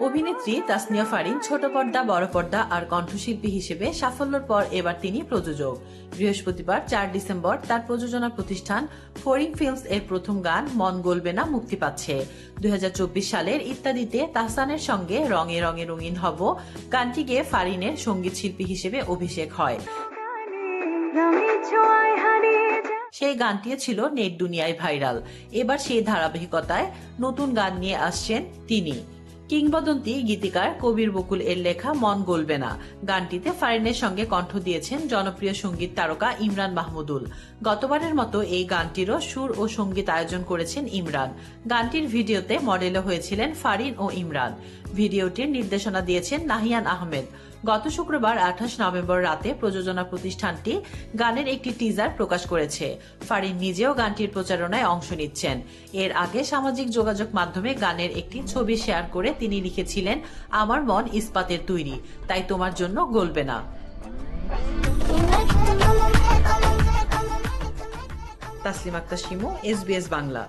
অভিনেত্রী তাসনিয়া ফারিন ছোট পর্দা, বড় পর্দা আর কণ্ঠশিল্পী হিসেবে সাফল্যের পর এবার তিনি প্রযোজক। বৃহস্পতিবার 4 ডিসেম্বর তার প্রযোজনা প্রতিষ্ঠান ফরিং ফিল্মস এর প্রথম গান মন গলবে না মুক্তি পাচ্ছে। 2024 সালের ইত্যাদিতে তাহসানের সঙ্গে রঙে রঙে রঙিন হব গানটি গেয়ে ফারিনের সঙ্গীত শিল্পী হিসেবে অভিষেক হয়। সেই গানটিও ছিল নেট দুনিয়ায় ভাইরাল। এবার সেই ধারাবাহিকতায় নতুন গান নিয়ে আসছেন তিনি। কিংবদন্তি গীতিকার কবির বকুল এর লেখা মন গলবে না গানটিতে ফারিনের সঙ্গে কণ্ঠ দিয়েছেন জনপ্রিয় সঙ্গীত তারকা ইমরান মাহমুদুল। গতবারের মতো এই গানটিরও সুর ও সঙ্গীত আয়োজন করেছেন ইমরান। গানটির ভিডিওতে মডেলও হয়েছিলেন ফারিন ও ইমরান। ভিডিওটির নির্দেশনা দিয়েছেন নাহিয়ান আহমেদ। গত শুক্রবার 28 নভেম্বর রাতে প্রযোজনা প্রতিষ্ঠানটি গানের একটি টিজার প্রকাশ করেছে। ফারিন নিজেও গানটির প্রচারণায় অংশ নিচ্ছেন। এর আগে সামাজিক যোগাযোগ মাধ্যমে গানের একটি ছবি শেয়ার করে তিনি লিখেছিলেন, আমার মন ইস্পাতের তৈরি, তাই তোমার জন্য গলবে না। তাসলিমা আক্তার শিমু, SBS বাংলা।